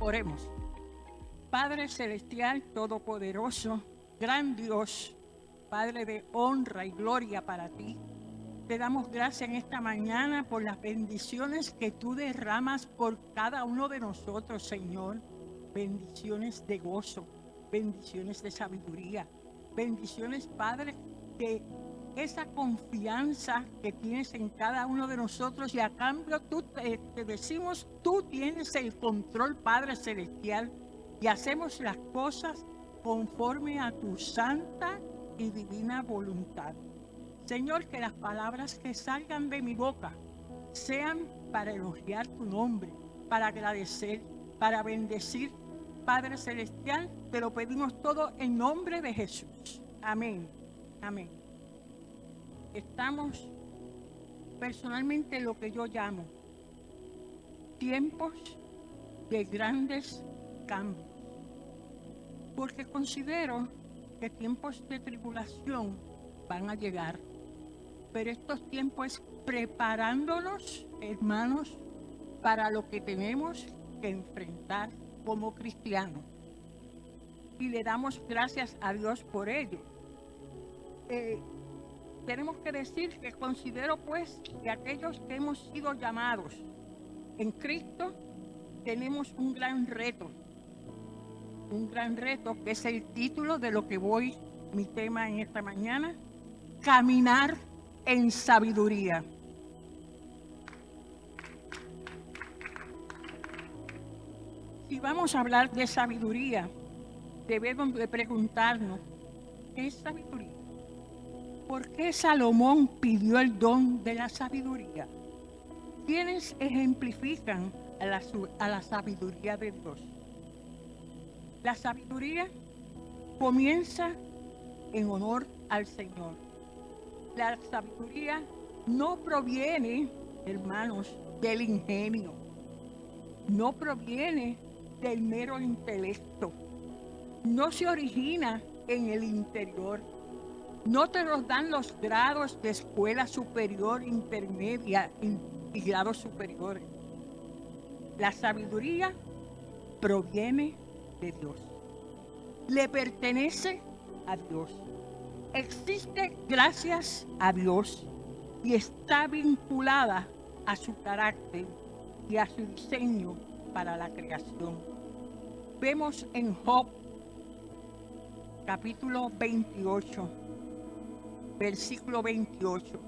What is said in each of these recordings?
Oremos. Padre Celestial, Todopoderoso, gran Dios, Padre de honra y gloria para ti, te damos gracias en esta mañana por las bendiciones que tú derramas por cada uno de nosotros, Señor. Bendiciones de gozo, bendiciones de sabiduría, bendiciones, Padre, de esa confianza que tienes en cada uno de nosotros, y a cambio te decimos, tú tienes el control, Padre Celestial, y hacemos las cosas conforme a tu santa y divina voluntad. Señor, que las palabras que salgan de mi boca sean para elogiar tu nombre, para agradecer, para bendecir. Padre Celestial, te lo pedimos todo en nombre de Jesús. Amén. Amén. Estamos personalmente en lo que yo llamo tiempos de grandes cambios, porque considero que tiempos de tribulación van a llegar, pero estos tiempos es preparándonos, hermanos, para lo que tenemos que enfrentar como cristianos, y le damos gracias a Dios por ello. Tenemos que decir que considero pues que aquellos que hemos sido llamados en Cristo tenemos un gran reto que es el título de lo que mi tema en esta mañana: caminar en sabiduría. Si vamos a hablar de sabiduría, debemos de preguntarnos, ¿qué es sabiduría? ¿Por qué Salomón pidió el don de la sabiduría? ¿Quiénes ejemplifican a la sabiduría de Dios? La sabiduría comienza en honor al Señor. La sabiduría no proviene, hermanos, del ingenio, no proviene del mero intelecto, no se origina en el interior. No te los dan los grados de escuela superior, intermedia y grados superiores. La sabiduría proviene de Dios. Le pertenece a Dios. Existe gracias a Dios y está vinculada a su carácter y a su diseño para la creación. Vemos en Job, capítulo 28, versículo 28.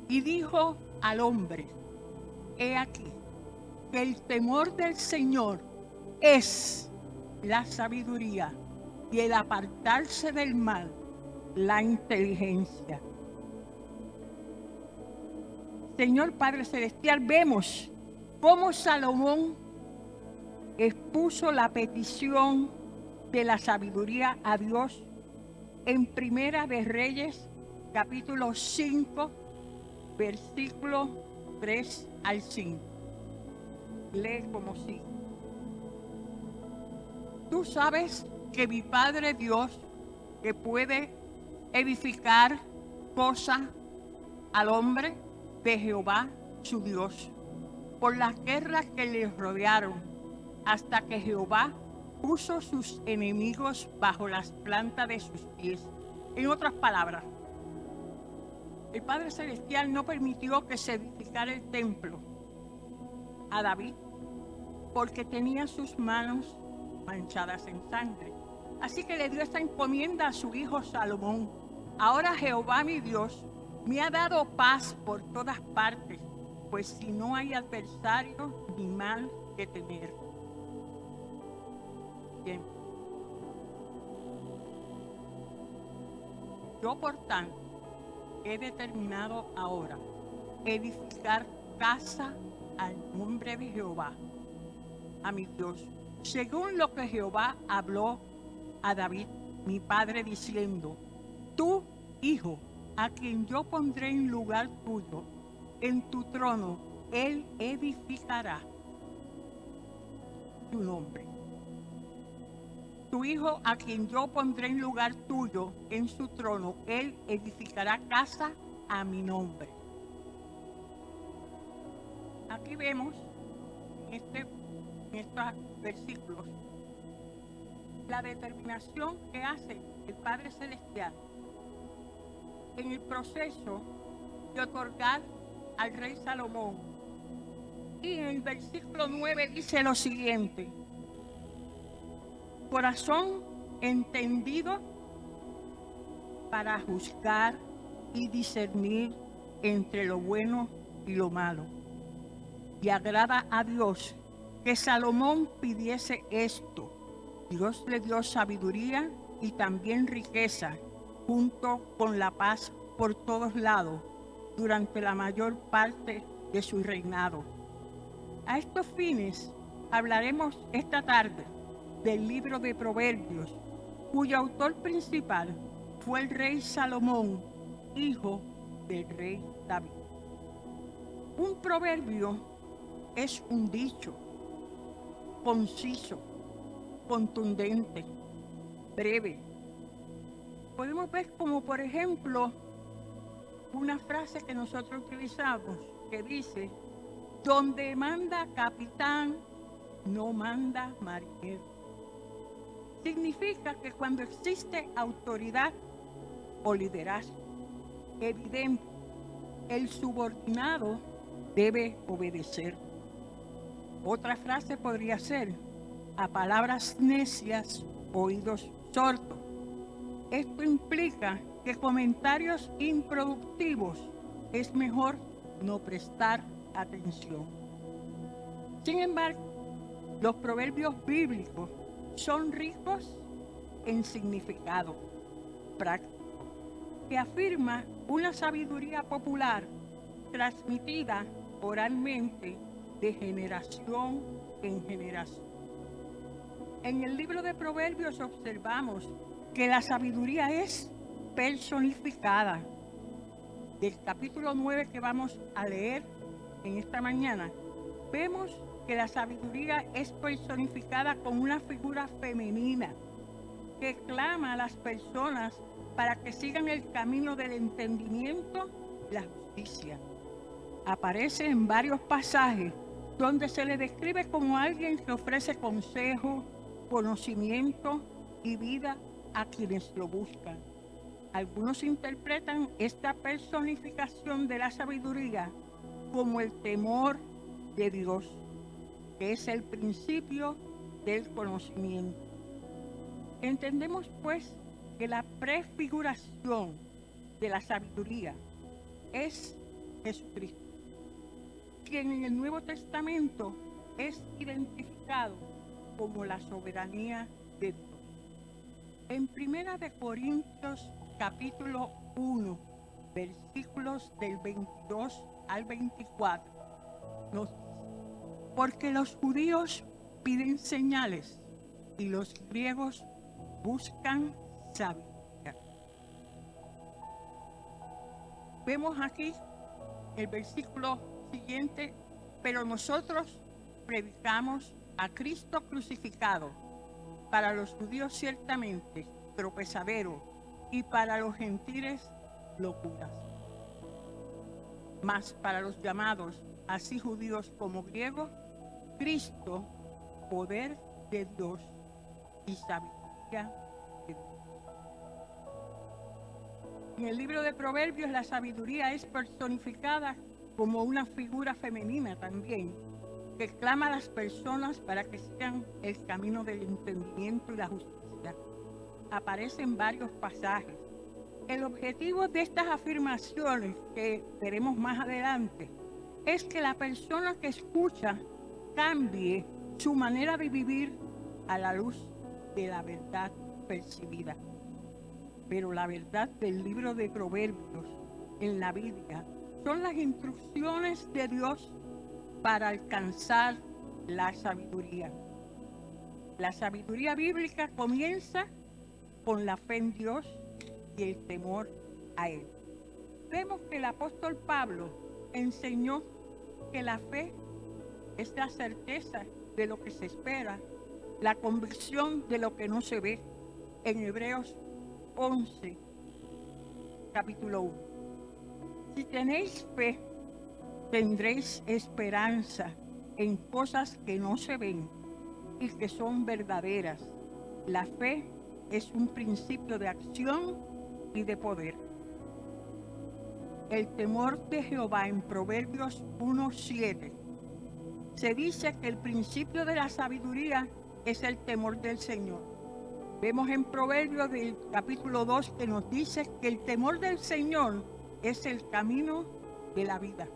Y dijo al hombre: he aquí que el temor del Señor es la sabiduría, y el apartarse del mal, la inteligencia. Señor Padre Celestial, vemos cómo Salomón expuso la petición de la sabiduría a Dios en Primera de Reyes, capítulo 5, versículo 3 al 5. Lee como sigue. Tú sabes que mi Padre Dios, que puede edificar cosa al hombre, de Jehová su Dios, por las guerras que le rodearon, hasta que Jehová puso sus enemigos bajo las plantas de sus pies. En otras palabras, el Padre Celestial no permitió que se edificara el templo a David, porque tenía sus manos manchadas en sangre. Así que le dio esta encomienda a su hijo Salomón. Ahora Jehová mi Dios me ha dado paz por todas partes, pues si no hay adversario ni mal que temer. Bien. Yo, por tanto, he determinado ahora edificar casa al nombre de Jehová, a mi Dios, según lo que Jehová habló a David, mi padre, diciendo: tú, hijo, a quien yo pondré en lugar tuyo, en tu trono, él edificará tu nombre. Tu hijo, a quien yo pondré en lugar tuyo, en su trono, él edificará casa a mi nombre. Aquí vemos este en estos versículos la determinación que hace el Padre Celestial en el proceso de otorgar al rey Salomón. Y en el versículo 9 dice lo siguiente: corazón entendido para juzgar y discernir entre lo bueno y lo malo. Y agrada a Dios que Salomón pidiese esto. Dios le dio sabiduría y también riqueza, junto con la paz por todos lados, durante la mayor parte de su reinado. A estos fines hablaremos esta tarde del libro de Proverbios, cuyo autor principal fue el rey Salomón, hijo del rey David. Un proverbio es un dicho conciso, contundente, breve. Podemos ver como, por ejemplo, una frase que nosotros utilizamos que dice: donde manda capitán, no manda marinero. Significa que cuando existe autoridad o liderazgo evidente, el subordinado debe obedecer. Otra frase podría ser: a palabras necias, oídos sordos. Esto implica que comentarios improductivos es mejor no prestar atención. Sin embargo, los proverbios bíblicos son ricos en significado práctico, que afirma una sabiduría popular transmitida oralmente de generación en generación. En el libro de Proverbios observamos que la sabiduría es personificada. Del capítulo 9 que vamos a leer en esta mañana, vemos que la sabiduría es personificada con una figura femenina que clama a las personas para que sigan el camino del entendimiento y la justicia. Aparece en varios pasajes donde se le describe como alguien que ofrece consejo, conocimiento y vida a quienes lo buscan. Algunos interpretan esta personificación de la sabiduría como el temor de Dios, que es el principio del conocimiento. Entendemos, pues, que la prefiguración de la sabiduría es Jesucristo, quien en el Nuevo Testamento es identificado como la soberanía de Dios. En 1 Corintios capítulo 1, versículos del 22 al 24, nos dice: porque los judíos piden señales y los griegos buscan sabiduría. Vemos aquí el versículo siguiente: pero nosotros predicamos a Cristo crucificado, para los judíos ciertamente tropezadero y para los gentiles locuras. Mas para los llamados, así judíos como griegos, Cristo, poder de Dios y sabiduría de Dios. En el libro de Proverbios la sabiduría es personificada como una figura femenina también, que clama a las personas para que sigan el camino del entendimiento y la justicia. Aparece en varios pasajes. El objetivo de estas afirmaciones, que veremos más adelante, es que la persona que escucha cambie su manera de vivir a la luz de la verdad percibida. Pero la verdad del libro de Proverbios en la Biblia son las instrucciones de Dios para alcanzar la sabiduría. La sabiduría bíblica comienza con la fe en Dios y el temor a Él. Vemos que el apóstol Pablo enseñó que la fe es la certeza de lo que se espera, la convicción de lo que no se ve, en Hebreos 11, capítulo 1. Si tenéis fe, tendréis esperanza en cosas que no se ven, y que son verdaderas. La fe es un principio de acción y de poder. El temor de Jehová en Proverbios 1:7. Se dice que el principio de la sabiduría es el temor del Señor. Vemos en Proverbios del capítulo 2 que nos dice que el temor del Señor es el camino de la vida.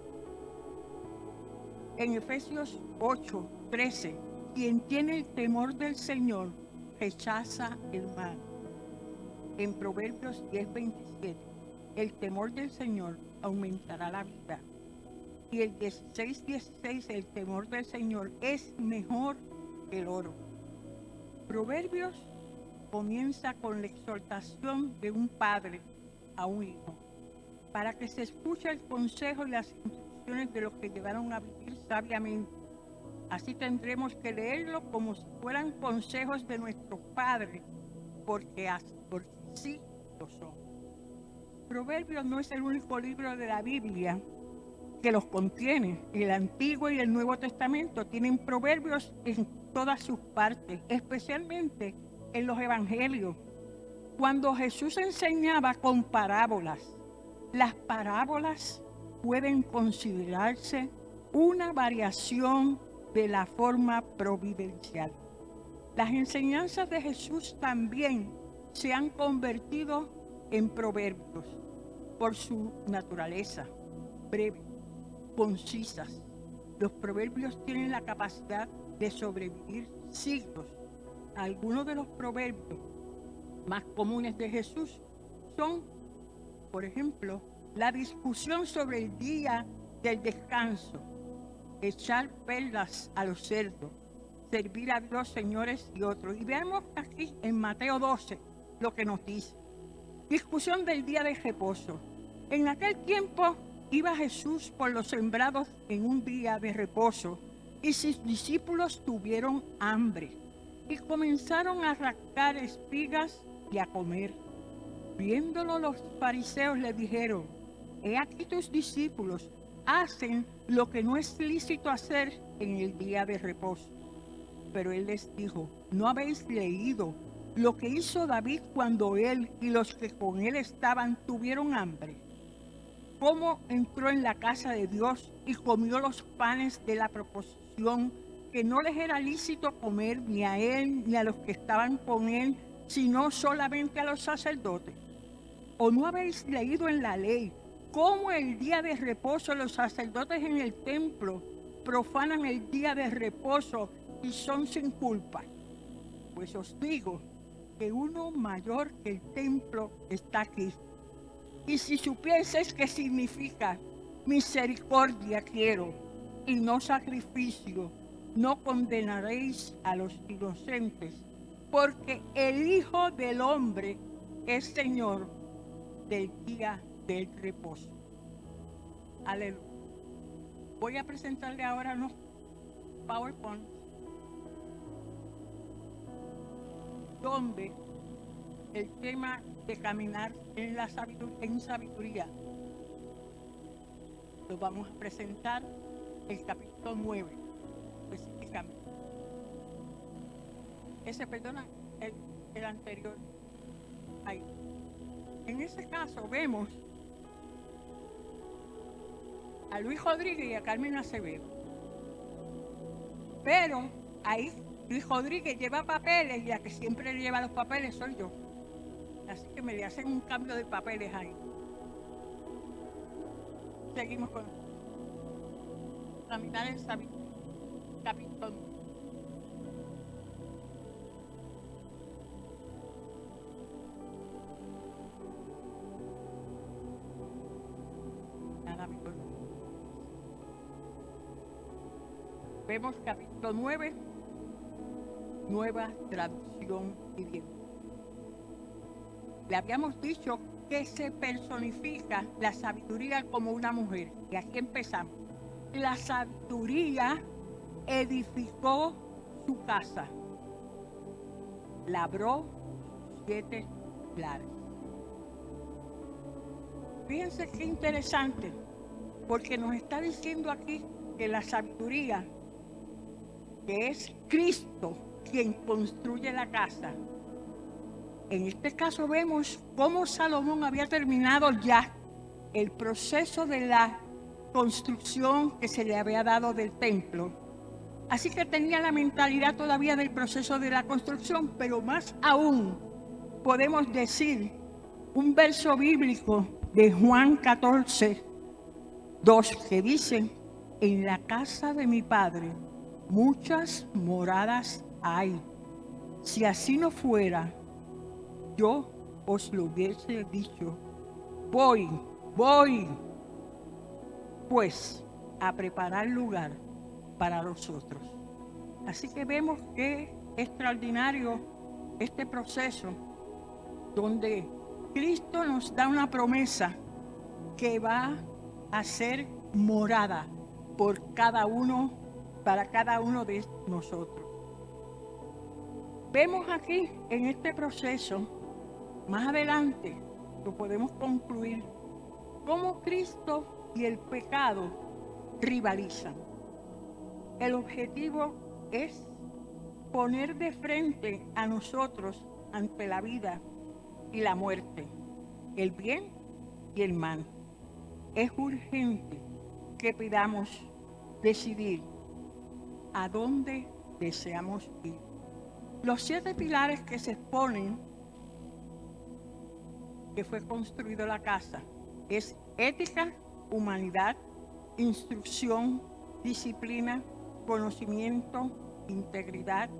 En Efesios 8:13, quien tiene el temor del Señor rechaza el mal. En Proverbios 10:27, el temor del Señor aumentará la vida. Y el 16:16, el temor del Señor es mejor que el oro. Proverbios comienza con la exhortación de un padre a un hijo, para que se escuche el consejo y las instrucciones de los que llevaron a vivir sabiamente. Así tendremos que leerlo como si fueran consejos de nuestros padres, porque sí lo son. Proverbios no es el único libro de la Biblia que los contiene. El Antiguo y el Nuevo Testamento tienen proverbios en todas sus partes, especialmente en los evangelios. Cuando Jesús enseñaba con parábolas, las parábolas pueden considerarse una variación de la forma providencial. Las enseñanzas de Jesús también se han convertido en proverbios por su naturaleza breve, concisas. Los proverbios tienen la capacidad de sobrevivir siglos. Algunos de los proverbios más comunes de Jesús son, por ejemplo, la discusión sobre el día del descanso, echar perlas a los cerdos, servir a Dios, señores y otros. Y veamos aquí en Mateo 12 lo que nos dice. Discusión del día de reposo. En aquel tiempo iba Jesús por los sembrados en un día de reposo y sus discípulos tuvieron hambre y comenzaron a rascar espigas y a comer. Viéndolo los fariseos le dijeron: he aquí tus discípulos hacen lo que no es lícito hacer en el día de reposo. Pero él les dijo: ¿no habéis leído lo que hizo David cuando él y los que con él estaban tuvieron hambre? Cómo entró en la casa de Dios y comió los panes de la proposición, que no les era lícito comer ni a él ni a los que estaban con él, sino solamente a los sacerdotes. ¿O no habéis leído en la ley cómo el día de reposo los sacerdotes en el templo profanan el día de reposo y son sin culpa? Pues os digo que uno mayor que el templo está aquí. Y si supieseis qué significa misericordia quiero y no sacrificio, no condenaréis a los inocentes, porque el Hijo del Hombre es Señor del día del reposo. Aleluya. Voy a presentarle ahora unos PowerPoint donde el tema de caminar en sabiduría lo vamos a presentar el capítulo 9 específicamente. El anterior. Ahí. En ese caso vemos a Luis Rodríguez y a Carmen Acevedo. Pero ahí Luis Rodríguez lleva papeles y la que siempre lleva los papeles soy yo. Así que me le hacen un cambio de papeles ahí. Seguimos con caminar en sabiduría. Capítulo 9. Vemos capítulo 9, nueva traducción viviente. Le habíamos dicho que se personifica la sabiduría como una mujer. Y aquí empezamos. La sabiduría edificó su casa, labró 7 pilares. Fíjense qué interesante, porque nos está diciendo aquí que la sabiduría, que es Cristo, quien construye la casa. En este caso vemos cómo Salomón había terminado ya el proceso de la construcción que se le había dado del templo. Así que tenía la mentalidad todavía del proceso de la construcción, pero más aún podemos decir un verso bíblico de Juan 14, 2, que dice: en la casa de mi Padre muchas moradas hay. Si así no fuera, yo os lo hubiese dicho. Voy, pues, a preparar lugar para los otros. Así que vemos que extraordinario este proceso donde Cristo nos da una promesa que va a ser morada por cada uno, para cada uno de nosotros. Vemos aquí en este proceso, más adelante lo podemos concluir, cómo Cristo y el pecado rivalizan. El objetivo es poner de frente a nosotros ante la vida y la muerte, el bien y el mal. Es urgente que pidamos decidir a dónde deseamos ir. Los 7 pilares que se exponen, que fue construido la casa, es ética, humanidad, instrucción, disciplina, conocimiento, integridad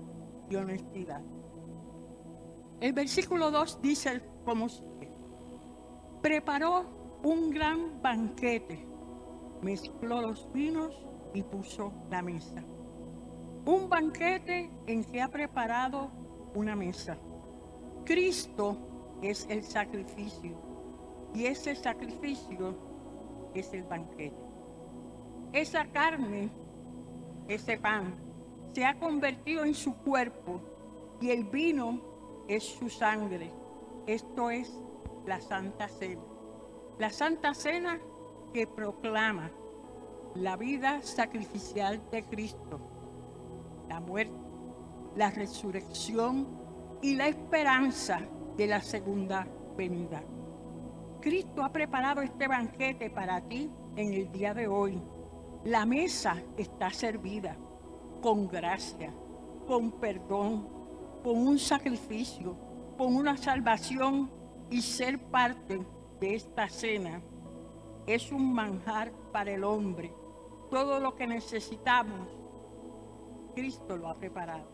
y honestidad. El versículo 2 dice como sigue: preparó un gran banquete, mezcló los vinos y puso la mesa. Un banquete en que ha preparado una mesa. Cristo es el sacrificio y ese sacrificio es el banquete. Esa carne, ese pan, se ha convertido en su cuerpo y el vino es su sangre. Esto es la Santa Cena. La Santa Cena que proclama la vida sacrificial de Cristo, la muerte, la resurrección y la esperanza de la segunda venida. Cristo ha preparado este banquete para ti en el día de hoy. La mesa está servida con gracia, con perdón, con un sacrificio, con una salvación, y ser parte de esta cena es un manjar para el hombre. Todo lo que necesitamos, Cristo lo ha preparado.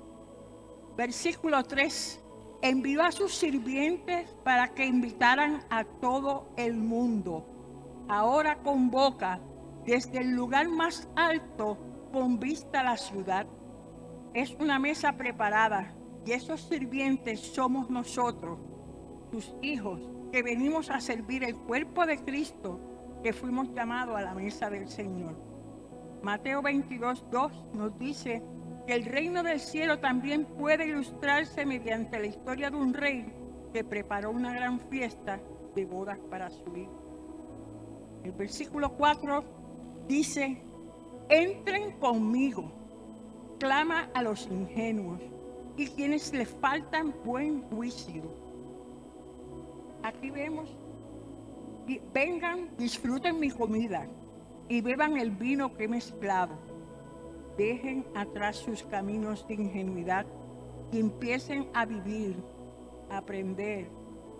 Versículo 3. Envió a sus sirvientes para que invitaran a todo el mundo. Ahora convoca desde el lugar más alto con vista a la ciudad. Es una mesa preparada y esos sirvientes somos nosotros, tus hijos, que venimos a servir el cuerpo de Cristo, que fuimos llamados a la mesa del Señor. Mateo 22:2 nos dice que el reino del cielo también puede ilustrarse mediante la historia de un rey que preparó una gran fiesta de bodas para su hijo. El versículo 4 dice: entren conmigo, clama a los ingenuos y quienes les faltan buen juicio. Aquí vemos: vengan, disfruten mi comida y beban el vino que he mezclado. Dejen atrás sus caminos de ingenuidad y empiecen a vivir, a aprender,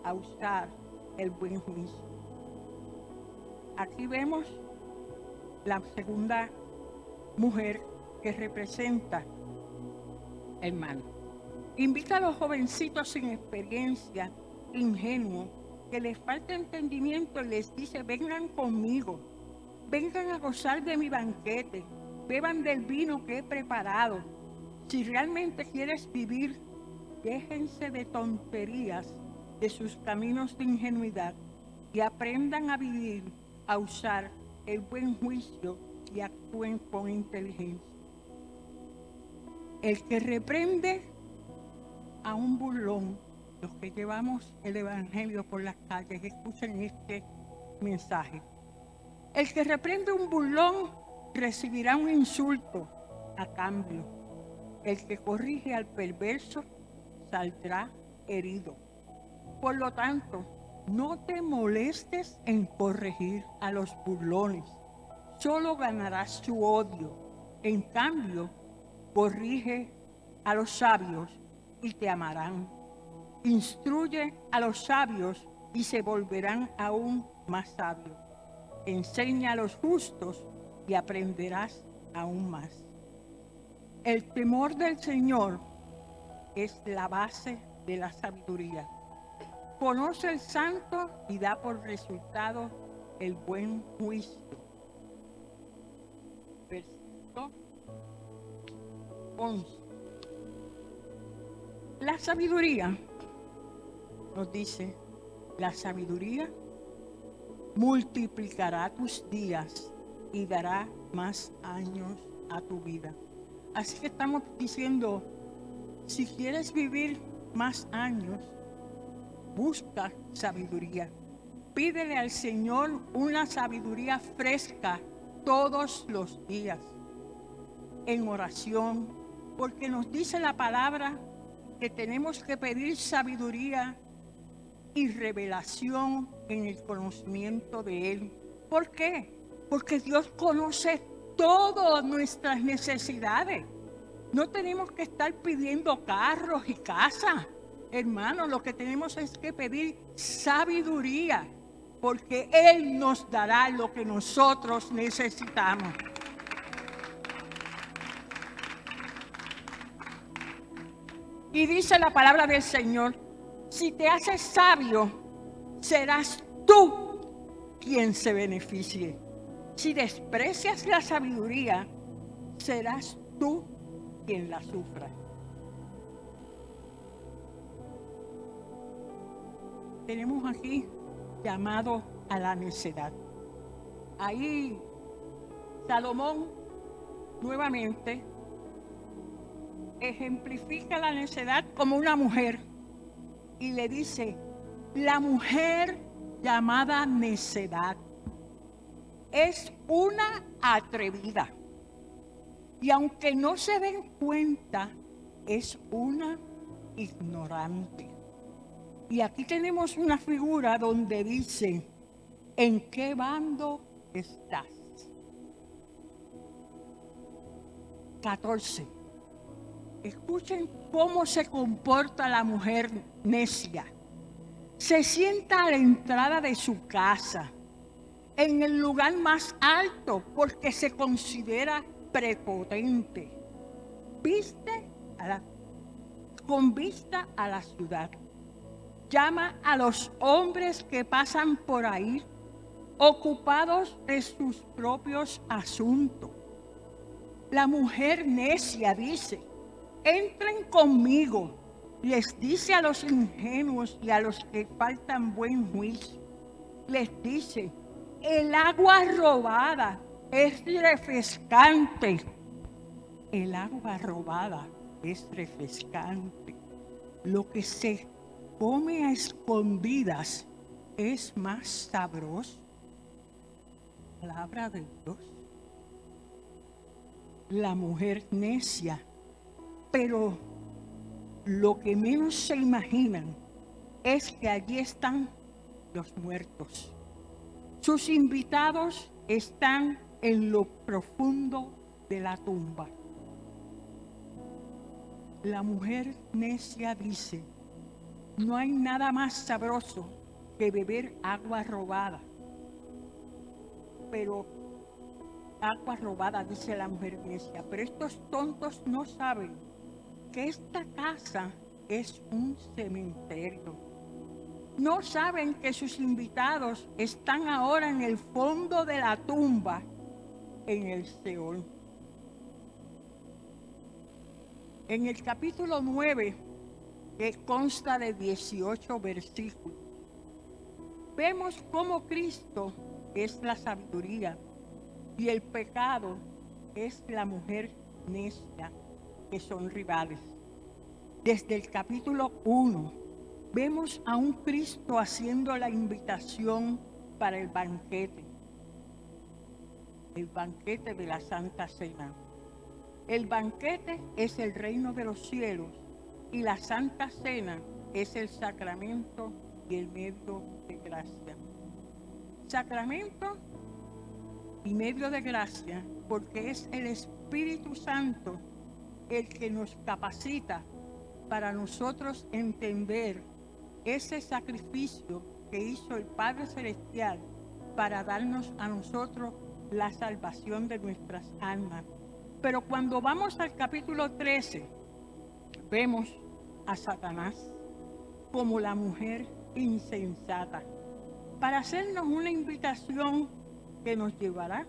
a usar el buen juicio. Aquí vemos la segunda mujer que representa el mal. Invita a los jovencitos sin experiencia, ingenuos, que les falta entendimiento, y les dice: vengan conmigo, vengan a gozar de mi banquete, beban del vino que he preparado. Si realmente quieres vivir, déjense de tonterías, de sus caminos de ingenuidad, y aprendan a vivir, a usar el buen juicio y actúen con inteligencia. El que reprende a un burlón, los que llevamos el evangelio por las calles, escuchen este mensaje. El que reprende a un burlón recibirá un insulto a cambio. El que corrige al perverso saldrá herido. Por lo tanto, no te molestes en corregir a los burlones. Solo ganarás su odio. En cambio, corrige a los sabios y te amarán. Instruye a los sabios y se volverán aún más sabios. Enseña a los justos y aprenderás aún más. El temor del Señor es la base de la sabiduría. Conoce el santo y da por resultado el buen juicio. Versículo 11. La sabiduría, nos dice, la sabiduría multiplicará tus días y dará más años a tu vida. Así que estamos diciendo, si quieres vivir más años, busca sabiduría. Pídele al Señor una sabiduría fresca todos los días, en oración, porque nos dice la palabra que tenemos que pedir sabiduría y revelación en el conocimiento de Él. ¿Por qué? Porque Dios conoce todas nuestras necesidades. No tenemos que estar pidiendo carros y casas. Hermanos, lo que tenemos es que pedir sabiduría, porque Él nos dará lo que nosotros necesitamos. Y dice la palabra del Señor, si te haces sabio, serás tú quien se beneficie. Si desprecias la sabiduría, serás tú quien la sufra. Tenemos aquí llamado a la necedad. Ahí Salomón nuevamente ejemplifica la necedad como una mujer y le dice, la mujer llamada necedad es una atrevida y aunque no se den cuenta, es una ignorante. Y aquí tenemos una figura donde dice, ¿en qué bando estás? 14. Escuchen cómo se comporta la mujer necia. Se sienta a la entrada de su casa, en el lugar más alto, porque se considera prepotente. Con vista a la ciudad. Llama a los hombres que pasan por ahí, ocupados de sus propios asuntos. La mujer necia dice, entren conmigo. Les dice a los ingenuos y a los que faltan buen juicio. Les dice, el agua robada es refrescante. El agua robada es refrescante. Lo que se come a escondidas es más sabroso. Palabra de Dios. La mujer necia, pero lo que menos se imaginan es que allí están los muertos. Sus invitados están en lo profundo de la tumba. La mujer necia dice, no hay nada más sabroso que beber agua robada. Pero agua robada, dice la mujer necia. Pero estos tontos no saben que esta casa es un cementerio. No saben que sus invitados están ahora en el fondo de la tumba, en el Seol. En el capítulo 9, que consta de 18 versículos, vemos cómo Cristo es la sabiduría y el pecado es la mujer necia, que son rivales. Desde el capítulo 1 vemos a un Cristo haciendo la invitación para el banquete de la Santa Cena. El banquete es el reino de los cielos y la Santa Cena es el sacramento y el medio de gracia. Sacramento y medio de gracia, porque es el Espíritu Santo el que nos capacita para nosotros entender ese sacrificio que hizo el Padre Celestial para darnos a nosotros la salvación de nuestras almas. Pero cuando vamos al capítulo 13, vemos a Satanás como la mujer insensata, para hacernos una invitación que nos llevará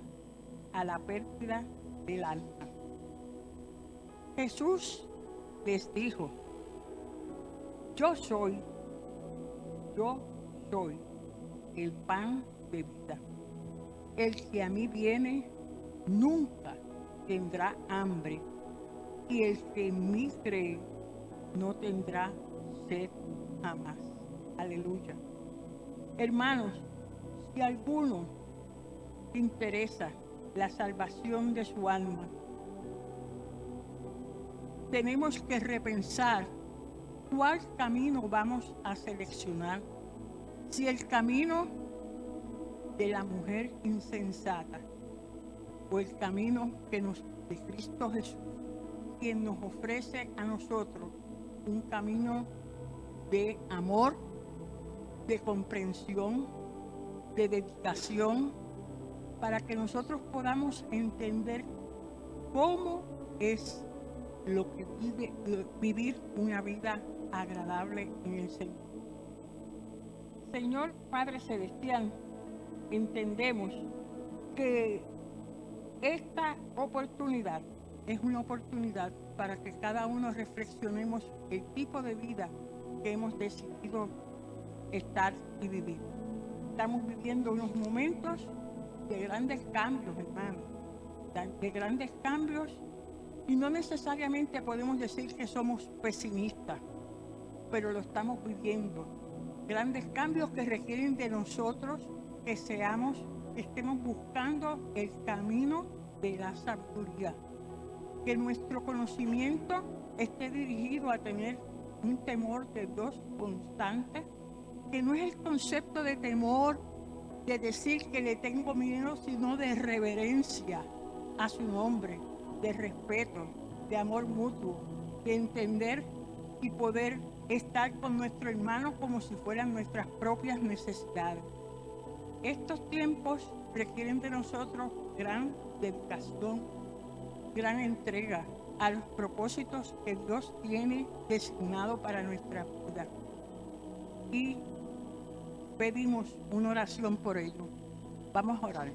a la pérdida del alma. Jesús les dijo: yo soy el pan de vida. El que a mí viene nunca tendrá hambre, y el que en mí cree no tendrá sed jamás. Aleluya. Hermanos, si a alguno le interesa la salvación de su alma, tenemos que repensar cuál camino vamos a seleccionar. Si el camino de la mujer insensata o el camino de Cristo Jesús, quien nos ofrece a nosotros un camino de amor, de comprensión, de dedicación, para que nosotros podamos entender cómo es lo que vivir una vida agradable en el Señor. Señor Padre Celestial, entendemos que esta oportunidad es una oportunidad para que cada uno reflexionemos el tipo de vida que hemos decidido estar y vivir. Estamos viviendo unos momentos de grandes cambios, hermanos, de grandes cambios, y no necesariamente podemos decir que somos pesimistas, pero lo estamos viviendo. Grandes cambios que requieren de nosotros que estemos buscando el camino de la sabiduría. Que nuestro conocimiento esté dirigido a tener un temor de Dios constante, que no es el concepto de temor de decir que le tengo miedo, sino de reverencia a su nombre, de respeto, de amor mutuo, de entender y poder estar con nuestro hermano como si fueran nuestras propias necesidades. Estos tiempos requieren de nosotros gran dedicación, gran entrega a los propósitos que Dios tiene designado para nuestra vida. Y pedimos una oración por ello. Vamos a orar.